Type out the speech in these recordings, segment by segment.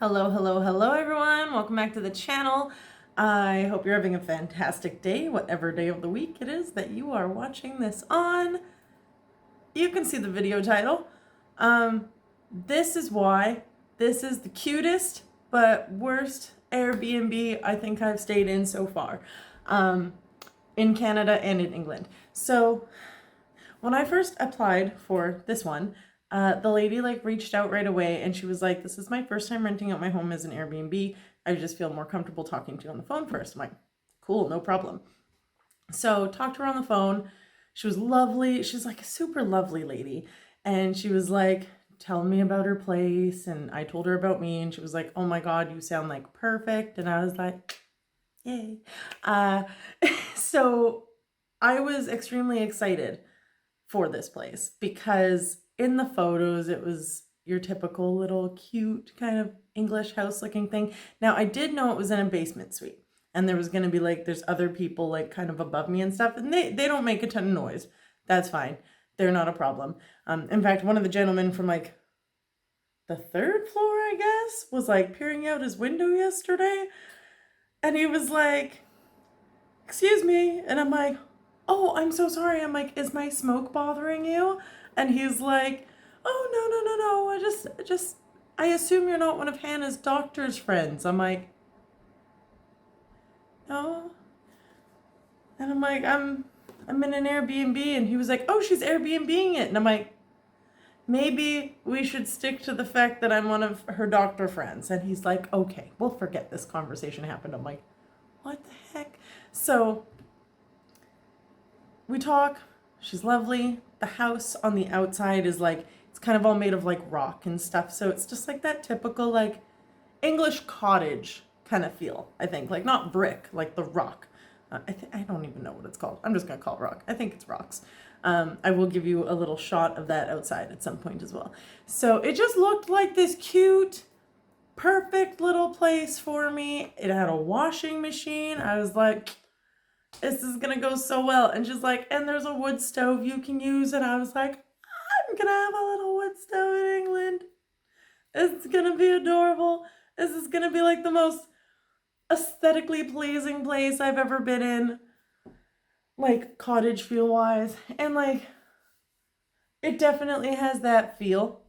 Hello, hello, hello everyone. Welcome back to the channel. I hope you're having a fantastic day, whatever day of the week it is that you are watching this on. You can see the video title. This is why this is the cutest but worst Airbnb I think I've stayed in so far, in Canada and in England. So when I first applied for this one, the lady reached out right away and she was like, this is my first time renting out my home as an Airbnb. I just feel more comfortable talking to you on the phone first. I'm like, cool, no problem. So talked to her on the phone. She was lovely. She's like a super lovely lady. And she was like, telling me about her place. And I told her about me. And she was like, oh my God, you sound like perfect. And I was like, yay. So I was extremely excited for this place because in the photos it was your typical little cute kind of English house looking thing. Now I did know it was in a basement suite and there was going to be there's other people kind of above me and stuff, and they don't make a ton of noise. That's fine. They're not a problem. In fact, one of the gentlemen from the third floor, I guess, was peering out his window yesterday, and he was like, excuse me, and I'm like, oh, I'm so sorry. I'm like, is my smoke bothering you? And he's like, oh, no. I assume you're not one of Hannah's doctor's friends. I'm like, no. And I'm like, I'm in an Airbnb. And he was like, oh, she's Airbnb-ing it. And I'm like, maybe we should stick to the fact that I'm one of her doctor friends. And he's like, okay, we'll forget this conversation happened. I'm like, what the heck? So we talk. She's lovely. The house on the outside is it's kind of all made of rock and stuff. So it's just that typical English cottage kind of feel, I think. Not brick, the rock. I don't even know what it's called. I'm just going to call it rock. I think it's rocks. I will give you a little shot of that outside at some point as well. So it just looked like this cute, perfect little place for me. It had a washing machine. I was like, this is gonna go so well. And she's like, and there's a wood stove you can use. And I was like, I'm gonna have a little wood stove in England. It's gonna be adorable. This is gonna be the most aesthetically pleasing place I've ever been in, cottage feel wise. And it definitely has that feel.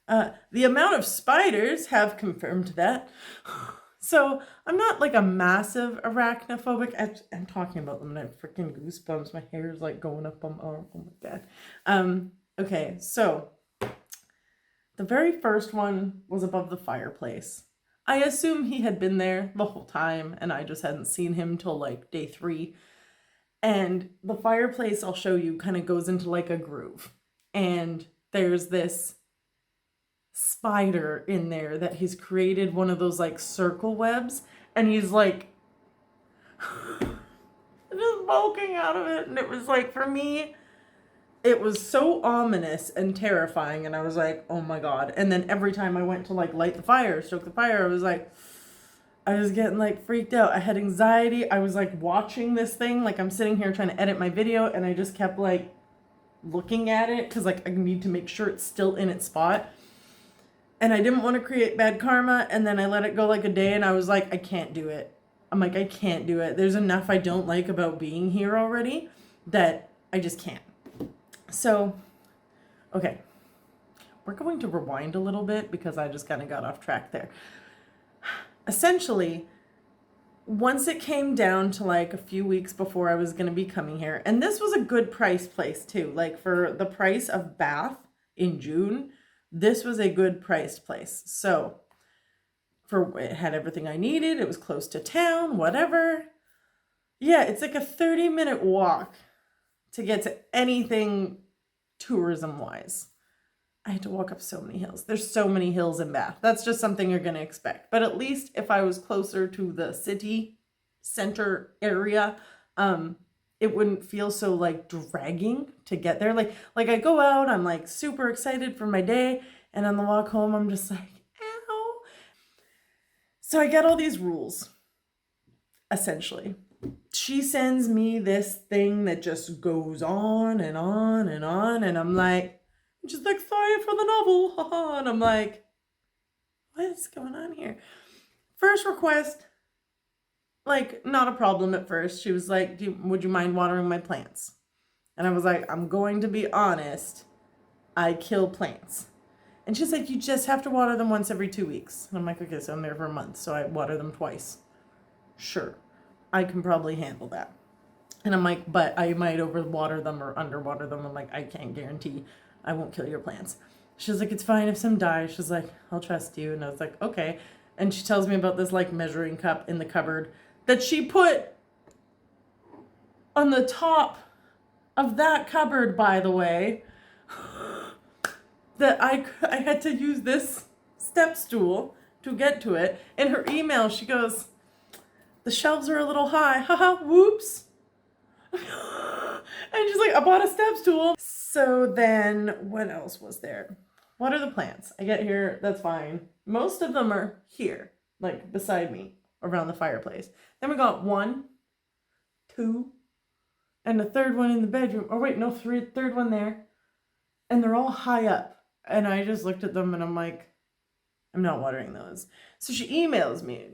The amount of spiders have confirmed that. So I'm not a massive arachnophobic. I'm talking about them and I have freaking goosebumps. My hair is going up on my arm. Oh my God. Okay, so the very first one was above the fireplace. I assume he had been there the whole time and I just hadn't seen him till day 3. And the fireplace, I'll show you, kind of goes into a groove. And there's this spider in there that he's created one of those circle webs, and he's just poking out of it. And it was for me, it was so ominous and terrifying, and I was like, oh my God. And then every time I went to light the fire, stoke the fire, I was getting freaked out. I had anxiety. I was watching this thing, I'm sitting here trying to edit my video, and I just kept looking at it because I need to make sure it's still in its spot. And I didn't want to create bad karma. And then I let it go a day, and I was like, I can't do it. I'm like, I can't do it. There's enough I don't like about being here already that I just can't. So, okay. We're going to rewind a little bit because I just kind of got off track there. Essentially, once it came down to a few weeks before I was going to be coming here, and this was a good price place too. For the price of Bath in June, this was a good priced place. So it had everything I needed. It was close to town, whatever. Yeah, it's a 30-minute walk to get to anything tourism wise. I had to walk up so many hills. There's so many hills in Bath. That's just something you're going to expect. But at least if I was closer to the city center area, it wouldn't feel so dragging to get there. I go out, I'm super excited for my day, and on the walk home, I'm just ow. So I get all these rules, essentially. She sends me this thing that just goes on and on and on, and I'm just sorry for the novel, haha. And I'm like, What's going on here? First request, like, not a problem at first. She was like, would you mind watering my plants? And I was like, I'm going to be honest, I kill plants. And she's like, you just have to water them once every 2 weeks. And I'm like, okay, so I'm there for a month, so I water them twice. Sure, I can probably handle that. And I'm like, but I might overwater them or underwater them. I'm like, I can't guarantee I won't kill your plants. She's like, it's fine if some die. She's like, I'll trust you. And I was like, okay. And she tells me about this like measuring cup in the cupboard that she put on the top of that cupboard, by the way, that I had to use this step stool to get to it. In her email, she goes, the shelves are a little high. Haha, whoops. And she's like, I bought a step stool. So then what else was there? What are the plants? I get here, that's fine. Most of them are here, like beside me, around the fireplace. Then we got 1, 2, and a third one in the bedroom. Oh wait, no, third one there. And they're all high up. And I just looked at them and I'm like, I'm not watering those. So she emails me,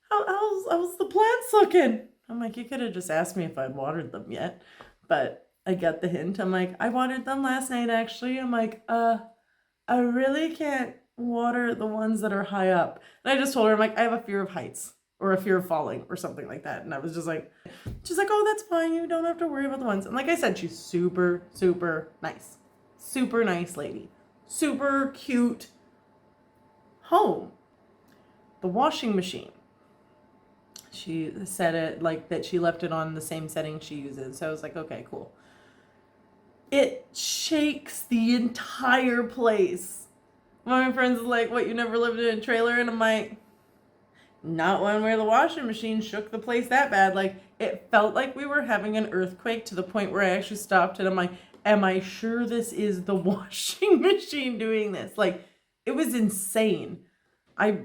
how's the plants looking? I'm like, you could have just asked me if I'd watered them yet. But I get the hint. I'm like, I watered them last night, actually. I'm like, I really can't water the ones that are high up. And I just told her, I'm like, I have a fear of heights or a fear of falling or something like that. And I was just like, she's like, oh, that's fine. You don't have to worry about the ones. And like I said, she's super, super nice. Super nice lady. Super cute home. The washing machine. She said it like that she left it on the same setting she uses. So I was like, okay, cool. It shakes the entire place. One of my friends is like, what, you never lived in a trailer? And I'm like, not one where the washing machine shook the place that bad. Like, it felt like we were having an earthquake to the point where I actually stopped and I'm like, am I sure this is the washing machine doing this? Like, it was insane. I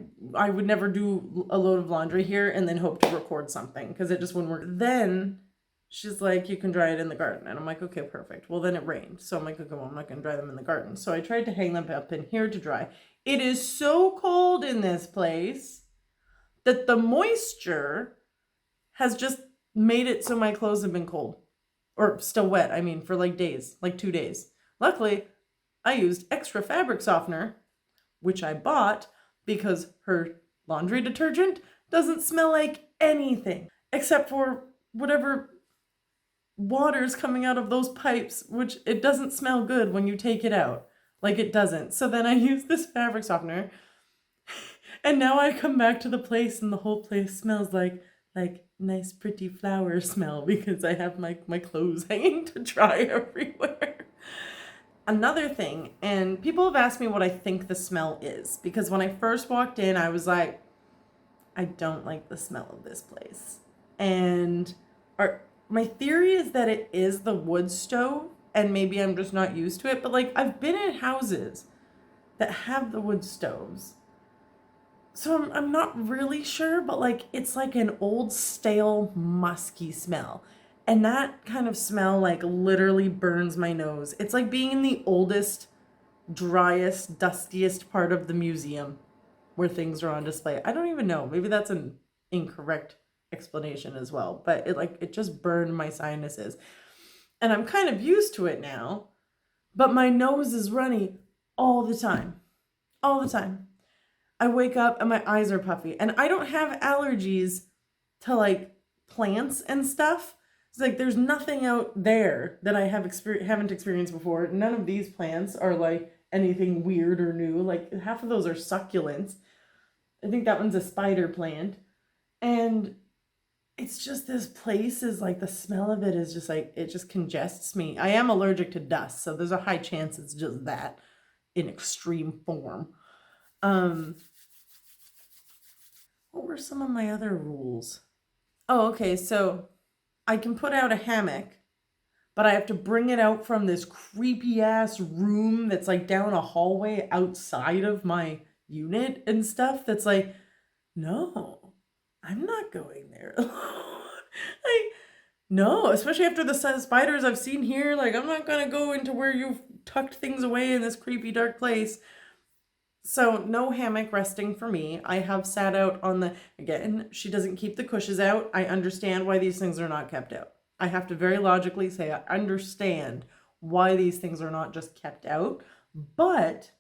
would never do a load of laundry here and then hope to record something because it just wouldn't work. Then she's like, you can dry it in the garden. And I'm like, okay, perfect. Well, then it rained. So I'm like, okay, well, I'm not going to dry them in the garden. So I tried to hang them up in here to dry. It is so cold in this place that the moisture has just made it so my clothes have been cold. Or still wet, I mean, for like days, like 2 days. Luckily, I used extra fabric softener, which I bought because her laundry detergent doesn't smell like anything except for whatever water's coming out of those pipes, which it doesn't smell good when you take it out. Like, it doesn't. So then I used this fabric softener and now I come back to the place and the whole place smells like nice pretty flower smell because I have my clothes hanging to dry everywhere. Another thing, and people have asked me what I think the smell is, because when I first walked in, I was like, I don't like the smell of this place. And my theory is that it is the wood stove, and maybe I'm just not used to it, but like, I've been in houses that have the wood stoves. So I'm not really sure, but like, it's like an old, stale, musky smell. And that kind of smell like literally burns my nose. It's like being in the oldest, driest, dustiest part of the museum where things are on display. I don't even know. Maybe that's an incorrect explanation as well. But it just burned my sinuses. And I'm kind of used to it now. But my nose is runny all the time. All the time. I wake up and my eyes are puffy. And I don't have allergies to like plants and stuff. It's like there's nothing out there that I haven't experienced before. None of these plants are like anything weird or new. Like half of those are succulents. I think that one's a spider plant. And it's just this place is like the smell of it is just like, it just congests me. I am allergic to dust, so there's a high chance it's just that in extreme form. What were some of my other rules? Oh, okay, so I can put out a hammock, but I have to bring it out from this creepy ass room that's like down a hallway outside of my unit and stuff. That's like, no, I'm not going there alone. Like, no, especially after the spiders I've seen here. Like, I'm not gonna go into where you've tucked things away in this creepy dark place. So no hammock resting for me. I have sat out on the, again, she doesn't keep the cushions out. I understand why these things are not kept out. I have to very logically say I understand why these things are not just kept out. But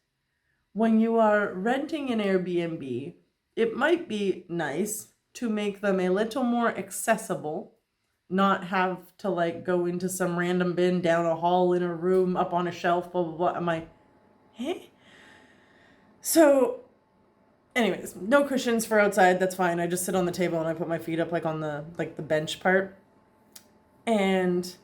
when you are renting an Airbnb, it might be nice to make them a little more accessible, not have to like go into some random bin down a hall in a room up on a shelf, blah, blah, blah. I'm like, hey? So anyways, no cushions for outside. That's fine. I just sit on the table and I put my feet up like on the bench part. And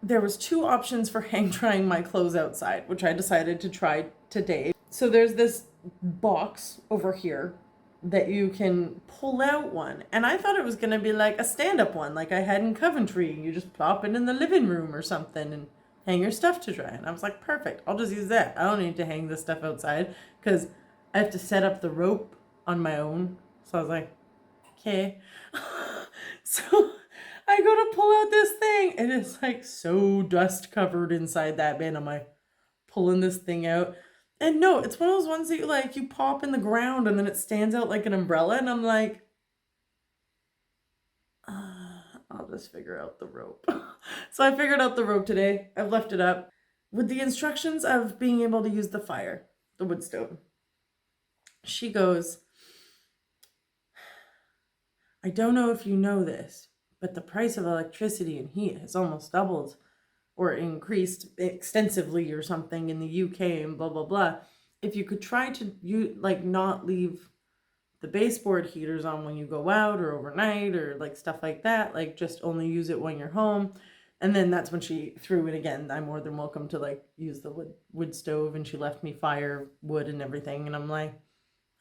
there was two options for hang drying my clothes outside, which I decided to try today. So there's this box over here that you can pull out one. And I thought it was going to be like a stand-up one like I had in Coventry. You just pop it in the living room or something and hang your stuff to dry. And I was like, perfect. I'll just use that. I don't need to hang this stuff outside because I have to set up the rope on my own. So I was like, okay. So I go to pull out this thing and it's like so dust covered inside that bin. I'm like pulling this thing out. And no, it's one of those ones that you pop in the ground and then it stands out like an umbrella. And I'm like, I'll just figure out the rope. So I figured out the rope today. I've left it up with the instructions of being able to use the fire, the wood stove. She goes, I don't know if you know this, but the price of electricity and heat has almost doubled or increased extensively or something in the UK and blah, blah, blah. If you could try to not leave the baseboard heaters on when you go out or overnight or like stuff like that, like just only use it when you're home. And then that's when she threw it again. I'm more than welcome to like use the wood stove, and she left me firewood and everything. And I'm like,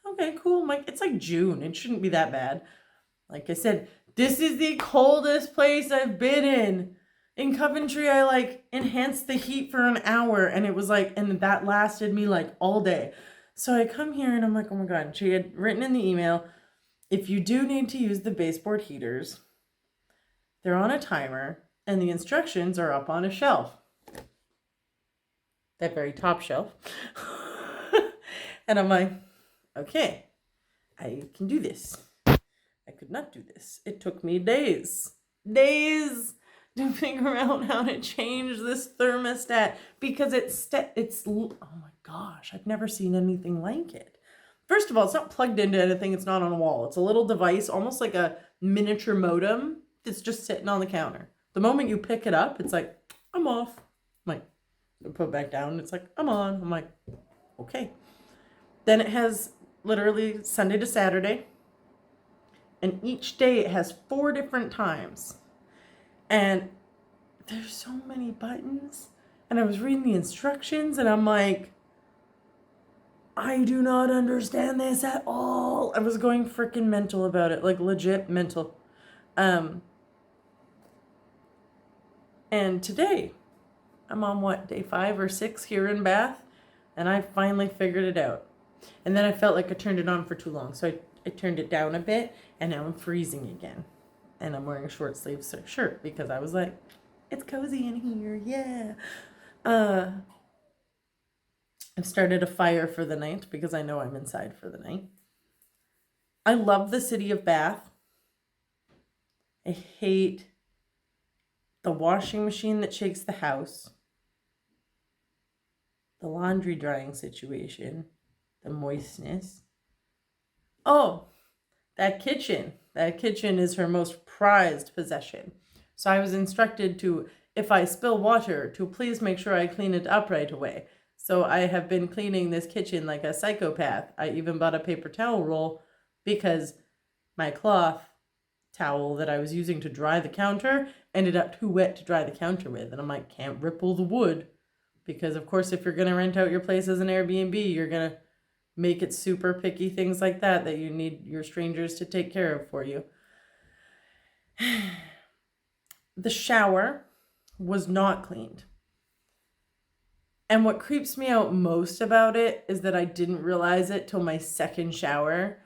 okay, cool. I'm like, it's like June. It shouldn't be that bad. Like I said, this is the coldest place I've been in. In Coventry, I like enhanced the heat for an hour and it was like, and that lasted me like all day. So I come here and I'm like, oh my God. And she had written in the email, if you do need to use the baseboard heaters, they're on a timer and the instructions are up on a shelf. That very top shelf. And I'm like, okay, I can do this. I could not do this. It took me days to figure out how to change this thermostat because it's oh my gosh, I've never seen anything like it. First of all, it's not plugged into anything. It's not on a wall. It's a little device, almost like a miniature modem that's just sitting on the counter. The moment you pick it up, it's like, I'm off. I'm like, put it back down. It's like, I'm on. I'm like, okay. Then it has literally Sunday to Saturday. And each day it has 4 different times. And there's so many buttons. And I was reading the instructions and I'm like, I do not understand this at all. I was going freaking mental about it, like legit mental. And today, I'm on day 5 or 6 here in Bath, and I finally figured it out. And then I felt like I turned it on for too long, so I turned it down a bit, and now I'm freezing again. And I'm wearing a short sleeve shirt because I was like, it's cozy in here, yeah. I've started a fire for the night because I know I'm inside for the night. I love the city of Bath. I hate the washing machine that shakes the house, the laundry drying situation, the moistness. Oh, that kitchen. That kitchen is her most prized possession. So I was instructed to, if I spill water, to please make sure I clean it up right away. So I have been cleaning this kitchen like a psychopath. I even bought a paper towel roll because my cloth towel that I was using to dry the counter ended up too wet to dry the counter with. And I'm like, can't ripple the wood. Because of course, if you're going to rent out your place as an Airbnb, you're going to make it super picky, things like that you need your strangers to take care of for you. The shower was not cleaned. And what creeps me out most about it is that I didn't realize it till my second shower.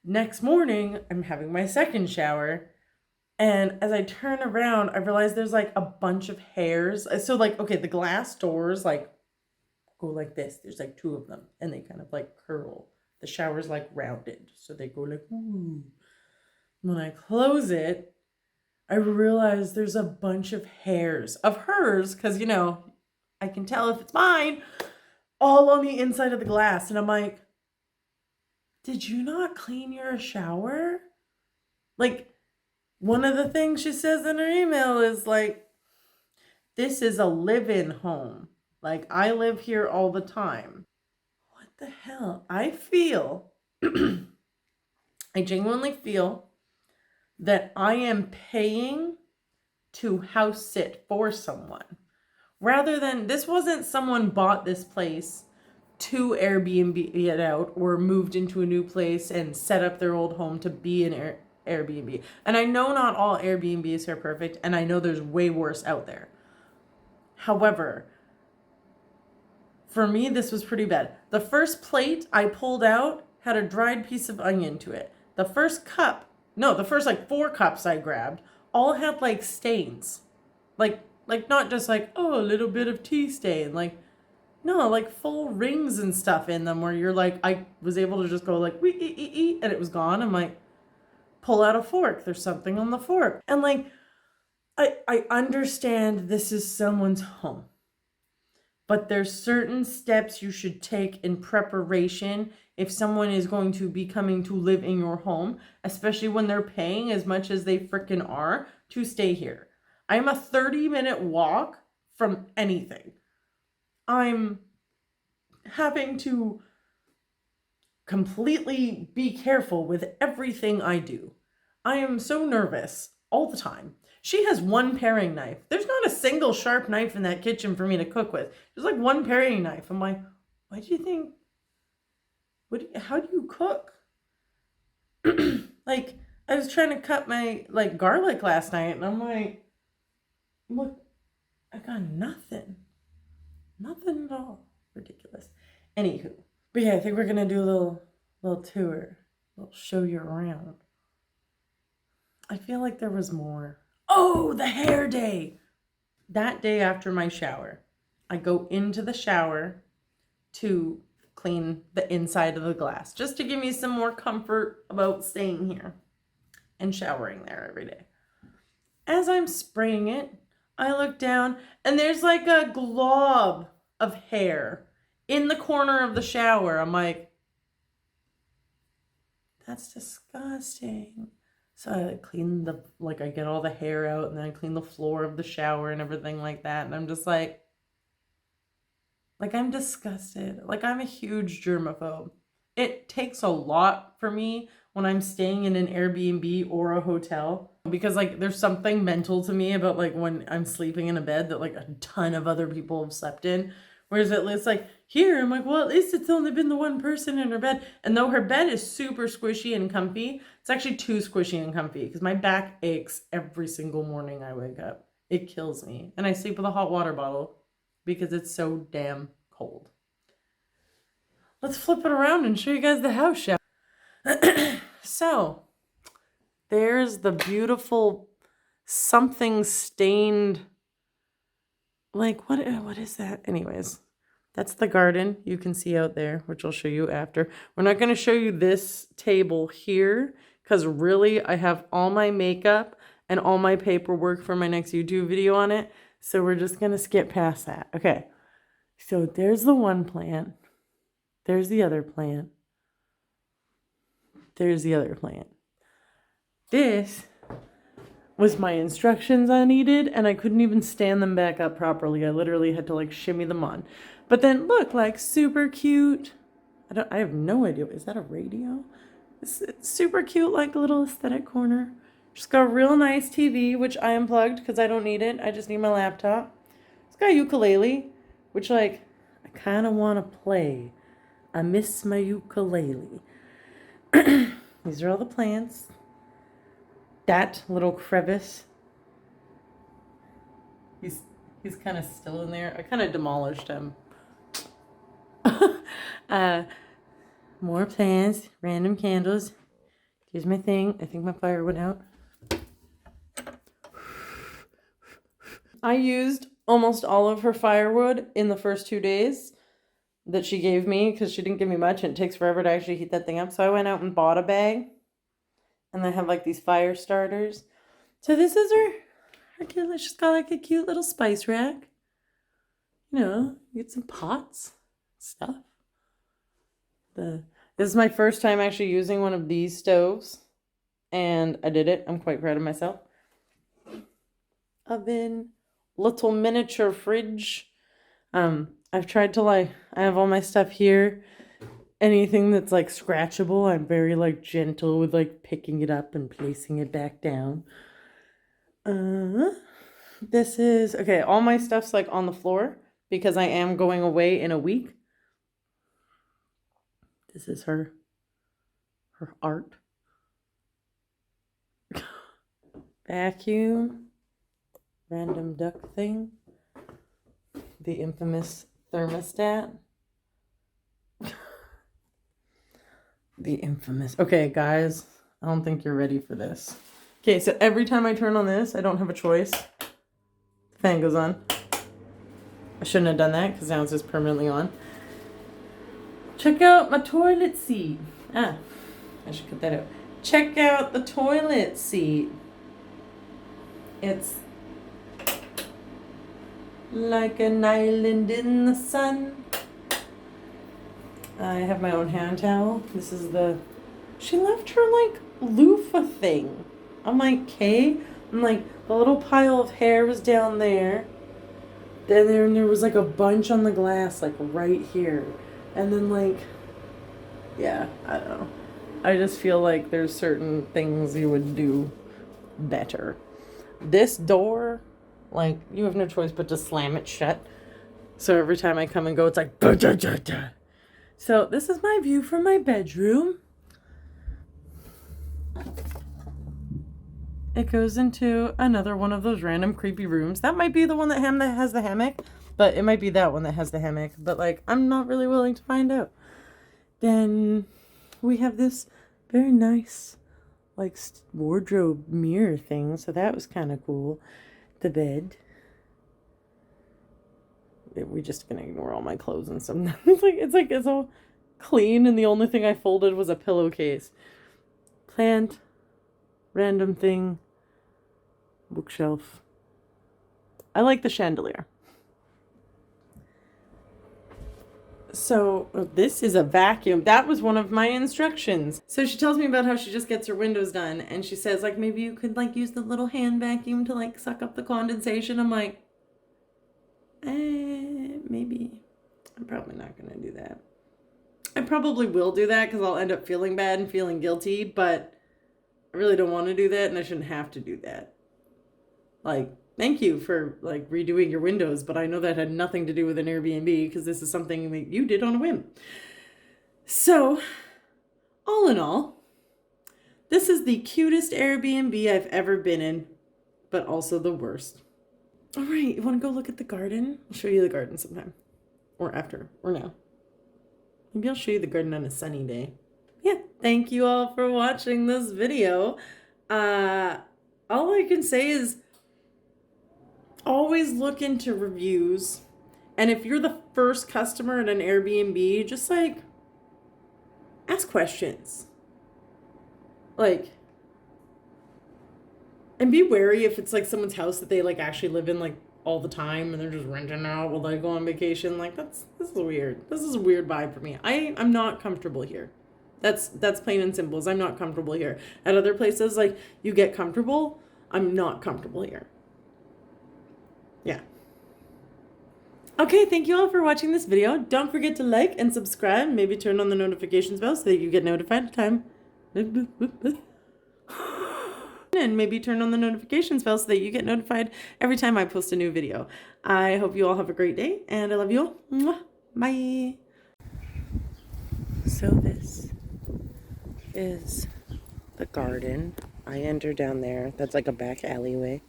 Next morning, I'm having my second shower. And as I turn around, I realize there's like a bunch of hairs. So like, okay, the glass doors like go like this. There's like two of them and they kind of like curl. The shower's like rounded. So they go like, ooh. When I close it, I realize there's a bunch of hairs of hers, because, you know, I can tell if it's mine, all on the inside of the glass. And I'm like, did you not clean your shower? Like, one of the things she says in her email is like, this is a live-in home. Like, I live here all the time. What the hell? I feel, I genuinely feel that I am paying to house sit for someone. Rather than, this wasn't someone bought this place to Airbnb it out or moved into a new place and set up their old home to be an Airbnb. And I know not all Airbnbs are perfect, and I know there's way worse out there. However, for me, this was pretty bad. The first plate I pulled out had a dried piece of onion to it. The first like 4 cups I grabbed all had like stains. Like not just like, oh, a little bit of tea stain. Like, no, like full rings and stuff in them where you're like, I was able to just go like, and it was gone. I'm like, pull out a fork. There's something on the fork. And like, I understand this is someone's home. But there's certain steps you should take in preparation if someone is going to be coming to live in your home, especially when they're paying as much as they frickin' are to stay here. I'm a 30-minute walk from anything. I'm having to completely be careful with everything I do. I am so nervous all the time. She has one paring knife. There's not a single sharp knife in that kitchen for me to cook with. There's like one paring knife. I'm like, why do you think, how do you cook? Like, I was trying to cut my like garlic last night and I'm like, look, I got nothing. Nothing at all. Ridiculous. Anywho. But yeah, I think we're gonna do a little tour. We'll show you around. I feel like there was more. Oh, the hair day. That day after my shower, I go into the shower to clean the inside of the glass, just to give me some more comfort about staying here and showering there every day. As I'm spraying it, I look down and there's like a glob of hair in the corner of the shower. I'm like, that's disgusting. So I clean I get all the hair out and then I clean the floor of the shower and everything like that. And I'm just like I'm disgusted. Like, I'm a huge germaphobe. It takes a lot for me when I'm staying in an Airbnb or a hotel, because like there's something mental to me about like when I'm sleeping in a bed that like a ton of other people have slept in. Whereas it's like here, I'm like, well, at least it's only been the one person in her bed. And though her bed is super squishy and comfy, it's actually too squishy and comfy because my back aches every single morning I wake up. It kills me. And I sleep with a hot water bottle because it's so damn cold. Let's flip it around and show you guys the house, shall we? So, there's the beautiful something stained, like, what is that? Anyways, that's the garden you can see out there, which I'll show you after. We're not going to show you this table here because really I have all my makeup and all my paperwork for my next YouTube video on it. So we're just going to skip past that. Okay. So there's the one plant. There's the other plant. There's the other plant. This was my instructions I needed, and I couldn't even stand them back up properly. I literally had to like shimmy them on. But then look, like super cute. I have no idea. Is that a radio? It's super cute, like little aesthetic corner. Just got a real nice TV, which I unplugged because I don't need it. I just need my laptop. It's got a ukulele, which like I kind of want to play. I miss my ukulele. These are all the plants. That little crevice. He's kind of still in there. I kind of demolished him. More plants, random candles. Here's my thing. I think my fire went out. I used almost all of her firewood in the first 2 days. that she gave me because she didn't give me much and it takes forever to actually heat that thing up. So I went out and bought a bag. And they have like these fire starters. So this is her cute, she's got like a cute little spice rack. You know, get some pots, stuff. This is my first time actually using one of these stoves. And I did it. I'm quite proud of myself. Oven, little miniature fridge. I've tried to I have all my stuff here. Anything that's like scratchable, I'm very like gentle with like picking it up and placing it back down. This is, okay, all my stuff's like on the floor because I am going away in a week. This is her art. Vacuum. Random duck thing. The infamous thermostat. The infamous. Okay, guys, I don't think you're ready for this. Okay, so every time I turn on this, I don't have a choice. The fan goes on. I shouldn't have done that because now it's just permanently on. Check out my toilet seat. I should cut that out. Check out the toilet seat. It's like an island in the sun. I have my own hand towel. This is she left her like loofah thing. I'm like, okay. I'm like, the little pile of hair was down there. Then there was like a bunch on the glass, like right here. And then like, yeah, I don't know. I just feel like there's certain things you would do better. This door, like, you have no choice but to slam it shut. So every time I come and go, it's like, da, da, da, da. So this is my view from my bedroom. It goes into another one of those random creepy rooms. That might be the one that has the hammock, but it might be that one that has the hammock. But like, I'm not really willing to find out. Then we have this very nice, like, wardrobe mirror thing. So that was kind of cool. The bed. We're just gonna ignore all my clothes and some. It's all clean, and the only thing I folded was a pillowcase. Plant, random thing, bookshelf. I like the chandelier. So this is a vacuum. That was one of my instructions. So she tells me about how she just gets her windows done, and she says like, maybe you could like use the little hand vacuum to like suck up the condensation. I'm like, maybe. I'm probably not gonna do that. I probably will do that because I'll end up feeling bad and feeling guilty, but I really don't want to do that, and I shouldn't have to do that. Like, thank you for like redoing your windows, but I know that had nothing to do with an Airbnb because this is something that you did on a whim. So, all in all, this is the cutest Airbnb I've ever been in, but also the worst. All right, you want to go look at the garden? I'll show you the garden sometime. Or after, or now. Maybe I'll show you the garden on a sunny day. Yeah, thank you all for watching this video. All I can say is always look into reviews. And if you're the first customer at an Airbnb, just like ask questions. Like, and be wary if it's like someone's house that they like actually live in like all the time and they're just renting out while they go on vacation. Like this is weird. This is a weird vibe for me. I'm not comfortable here. That's plain and simple. I'm not comfortable here. At other places, like, you get comfortable. I'm not comfortable here. Yeah. Okay, thank you all for watching this video. Don't forget to like and subscribe. Maybe turn on the notifications bell so that you get notified time. And maybe turn on the notifications bell so that you get notified every time I post a new video. I hope you all have a great day, and I love you all. Mwah. Bye. So this is the garden. I enter down there. That's like a back alleyway.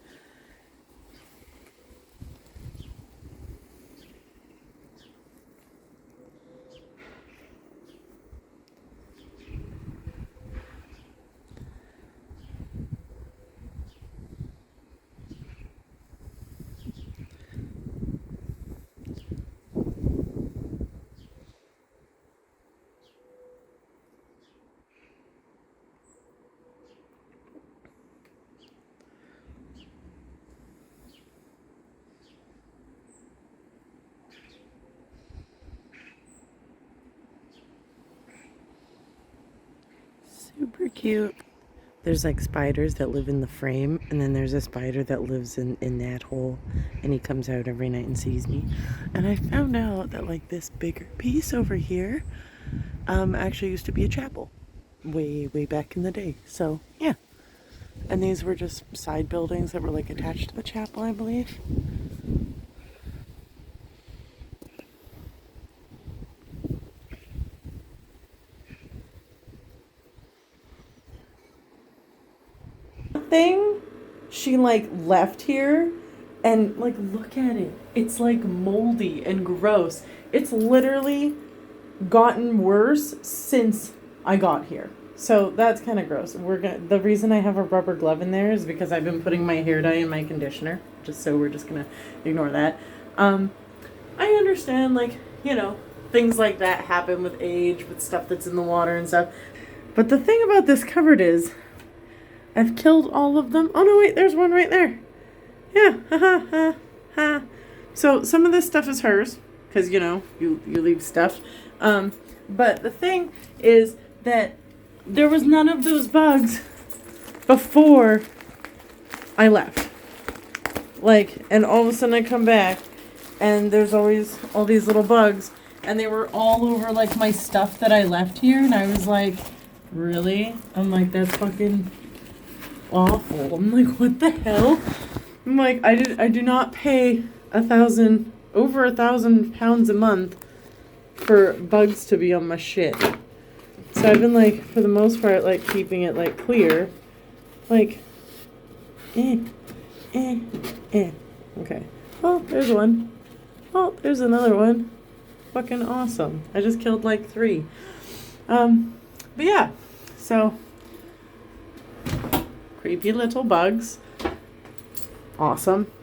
Super cute. There's like spiders that live in the frame, and then there's a spider that lives in that hole, and he comes out every night and sees me. And I found out that like this bigger piece over here actually used to be a chapel way back in the day. So yeah. And these were just side buildings that were like attached to the chapel, I believe. Thing she like left here, and like look at it, it's like moldy and gross. It's literally gotten worse since I got here, so that's kind of gross. The reason I have a rubber glove in there is because I've been putting my hair dye in my conditioner, we're just gonna ignore that. I understand, like, you know, things like that happen with age, with stuff that's in the water and stuff, but the thing about this cupboard is I've killed all of them. Oh no, wait, there's one right there. Yeah, ha. So some of this stuff is hers, because, you know, you leave stuff. But the thing is that there was none of those bugs before I left. Like, and all of a sudden I come back, and there's always all these little bugs, and they were all over, like, my stuff that I left here, and I was like, really? I'm like, that's fucking awful. I'm like, what the hell? I'm like, I do not pay over 1,000 pounds a month for bugs to be on my shit. So I've been like, for the most part, like keeping it like clear, like, okay. Oh, there's one. Oh, there's another one. Fucking awesome. I just killed like 3. But yeah, so creepy little bugs. Awesome.